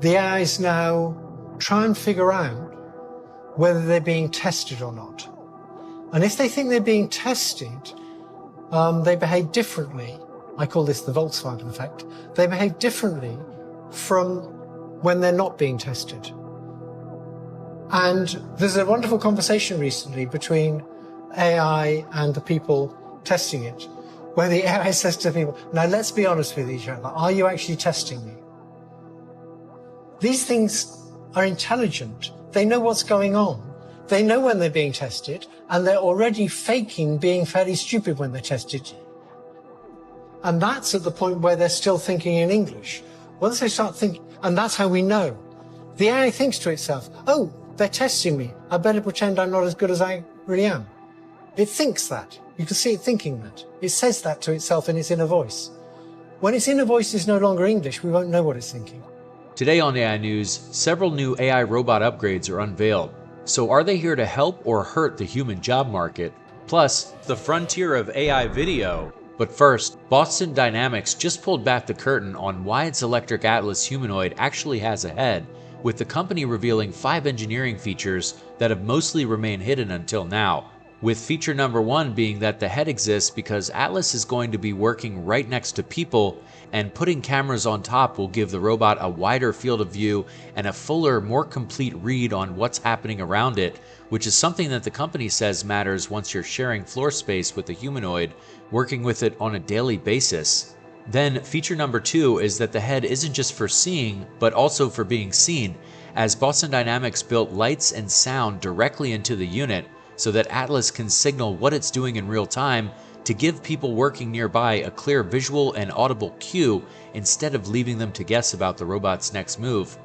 the AIs now try and figure out whether they're being tested or not. And if they think they're being tested, they behave differently. I call this the Volkswagen effect. They behave differently from when they're not being tested. And there's a wonderful conversation recently between AI and the people testing it, where the AI says to people, now let's be honest with each other. Are you actually testing me? These things are intelligent. They know what's going on. They know when they're being tested, and they're already faking being fairly stupid when they're tested. And that's at the point where they're still thinking in English. Once they start thinking, and that's how we know. The AI thinks to itself, oh, they're testing me. I better pretend I'm not as good as I really am. It thinks that. You can see it thinking that. It says that to itself in its inner voice. When its inner voice is no longer English, we won't know what it's thinking. Today on AI News, several new AI robot upgrades are unveiled. So are they here to help or hurt the human job market? Plus, the frontier of AI video. But first, Boston Dynamics just pulled back the curtain on why its electric Atlas humanoid actually has a head, with the company revealing 5 engineering features that have mostly remained hidden until now. With feature number 1 being that the head exists because Atlas is going to be working right next to people, and putting cameras on top will give the robot a wider field of view and a fuller, more complete read on what's happening around it, which is something that the company says matters once you're sharing floor space with the humanoid, working with it on a daily basis. Then feature number 2 is that the head isn't just for seeing, but also for being seen, as Boston Dynamics built lights and sound directly into the unit so that Atlas can signal what it's doing in real time to give people working nearby a clear visual and audible cue instead of leaving them to guess about the robot's next move.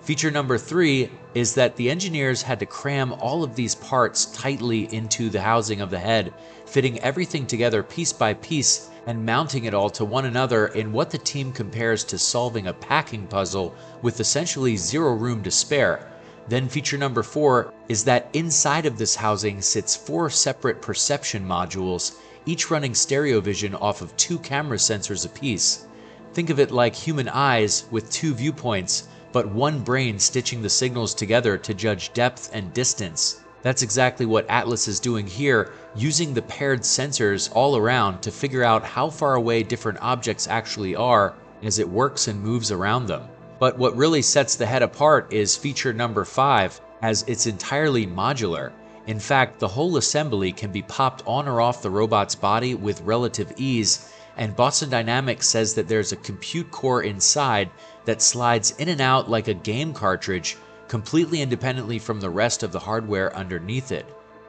Feature number 3 is that the engineers had to cram all of these parts tightly into the housing of the head, fitting everything together piece by piece and mounting it all to one another in what the team compares to solving a packing puzzle with essentially zero room to spare. Then feature number 4 is that inside of this housing sits 4 separate perception modules, each running stereo vision off of 2 camera sensors apiece. Think of it like human eyes with 2 viewpoints, but one brain stitching the signals together to judge depth and distance. That's exactly what Atlas is doing here, using the paired sensors all around to figure out how far away different objects actually are as it works and moves around them. But what really sets the head apart is feature number 5, as it's entirely modular. In fact, the whole assembly can be popped on or off the robot's body with relative ease, and Boston Dynamics says that there's a compute core inside that slides in and out like a game cartridge, completely independently from the rest of the hardware underneath it.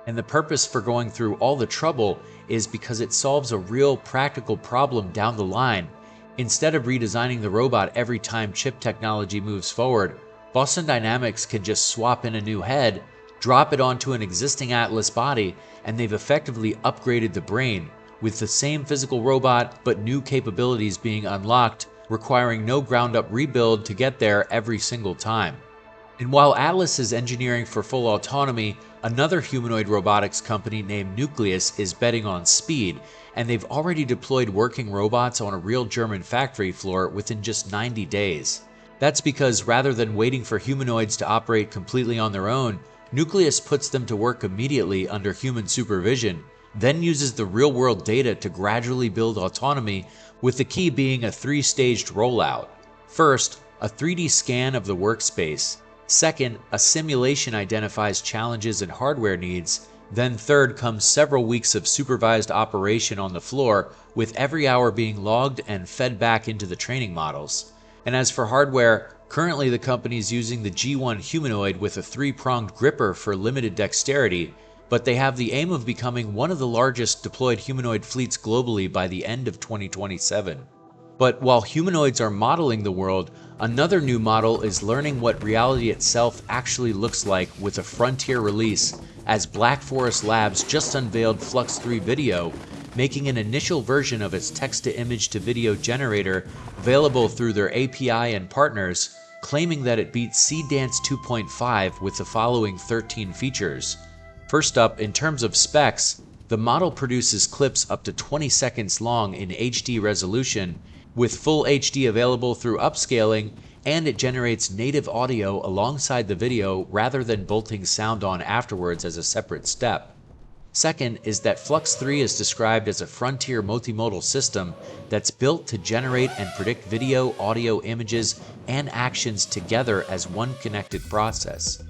And the purpose for going through all the trouble is because it solves a real practical problem down the line. Instead of redesigning the robot every time chip technology moves forward, Boston Dynamics can just swap in a new head, drop it onto an existing Atlas body, and they've effectively upgraded the brain, with the same physical robot but new capabilities being unlocked, requiring no ground-up rebuild to get there every single time. And while Atlas is engineering for full autonomy, another humanoid robotics company named Nucleus is betting on speed, and they've already deployed working robots on a real German factory floor within just 90 days. That's because rather than waiting for humanoids to operate completely on their own, Nucleus puts them to work immediately under human supervision, then uses the real-world data to gradually build autonomy, with the key being a 3-staged rollout. First, a 3D scan of the workspace. Second, a simulation identifies challenges and hardware needs. Then third comes several weeks of supervised operation on the floor, with every hour being logged and fed back into the training models. And as for hardware, currently the company is using the G1 humanoid with a 3-pronged gripper for limited dexterity, but they have the aim of becoming one of the largest deployed humanoid fleets globally by the end of 2027. But while humanoids are modeling the world, another new model is learning what reality itself actually looks like with a frontier release, as Black Forest Labs just unveiled Flux 3 Video, making an initial version of its text-to-image-to-video generator available through their API and partners, claiming that it beats Dance 2.5 with the following 13 features. First up, in terms of specs, the model produces clips up to 20 seconds long in HD resolution with full HD available through upscaling, and it generates native audio alongside the video rather than bolting sound on afterwards as a separate step. Second is that Flux 3 is described as a frontier multimodal system that's built to generate and predict video, audio, images, and actions together as one connected process.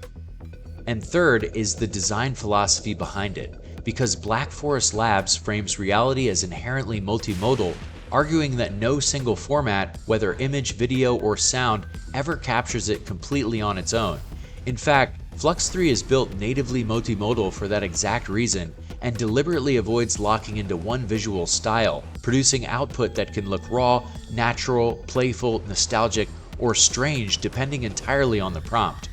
And third is the design philosophy behind it, because Black Forest Labs frames reality as inherently multimodal, arguing that no single format, whether image, video, or sound, ever captures it completely on its own. In fact, Flux 3 is built natively multimodal for that exact reason, and deliberately avoids locking into one visual style, producing output that can look raw, natural, playful, nostalgic, or strange depending entirely on the prompt.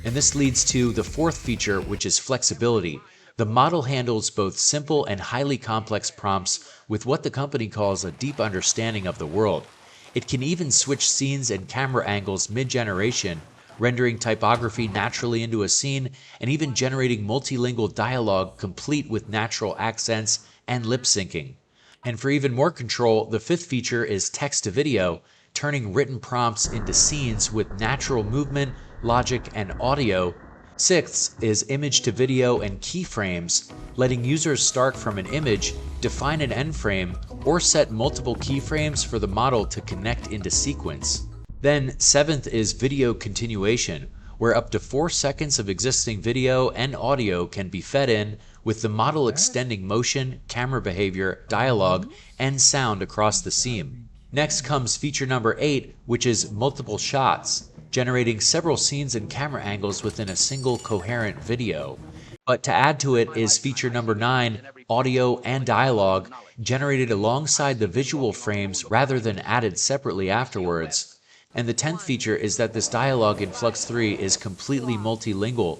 And this leads to the fourth feature, which is flexibility. The model handles both simple and highly complex prompts with what the company calls a deep understanding of the world. It can even switch scenes and camera angles mid-generation, rendering typography naturally into a scene, and even generating multilingual dialogue complete with natural accents and lip syncing. And for even more control, the fifth feature is text to video, turning written prompts into scenes with natural movement, logic, and audio. Sixth is image to video and keyframes, letting users start from an image, define an end frame, or set multiple keyframes for the model to connect into sequence. Then seventh is video continuation, where up to 4 seconds of existing video and audio can be fed in, with the model extending motion, camera behavior, dialogue, and sound across the scene. Next comes feature number 8, which is multiple shots, generating several scenes and camera angles within a single coherent video. But to add to it is feature number 9, audio and dialogue, generated alongside the visual frames rather than added separately afterwards. And the 10th feature is that this dialogue in Flux 3 is completely multilingual,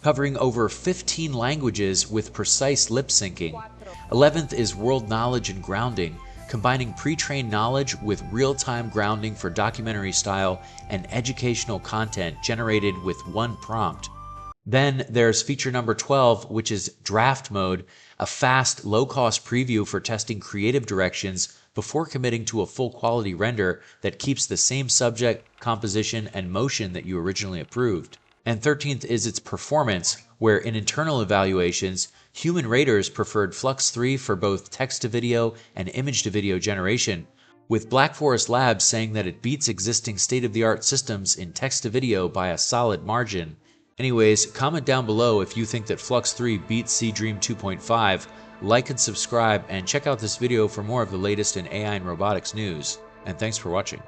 covering over 15 languages with precise lip syncing. 11th is world knowledge and grounding, combining pre-trained knowledge with real-time grounding for documentary style and educational content generated with one prompt. Then there's feature number 12, which is draft mode, a fast, low-cost preview for testing creative directions before committing to a full quality render that keeps the same subject, composition, and motion that you originally approved. And 13th is its performance, where in internal evaluations, human raters preferred Flux 3 for both text-to-video and image-to-video generation, with Black Forest Labs saying that it beats existing state-of-the-art systems in text-to-video by a solid margin. Anyways, comment down below if you think that Flux 3 beats Seedream 2.5, like and subscribe, and check out this video for more of the latest in AI and robotics news. And thanks for watching.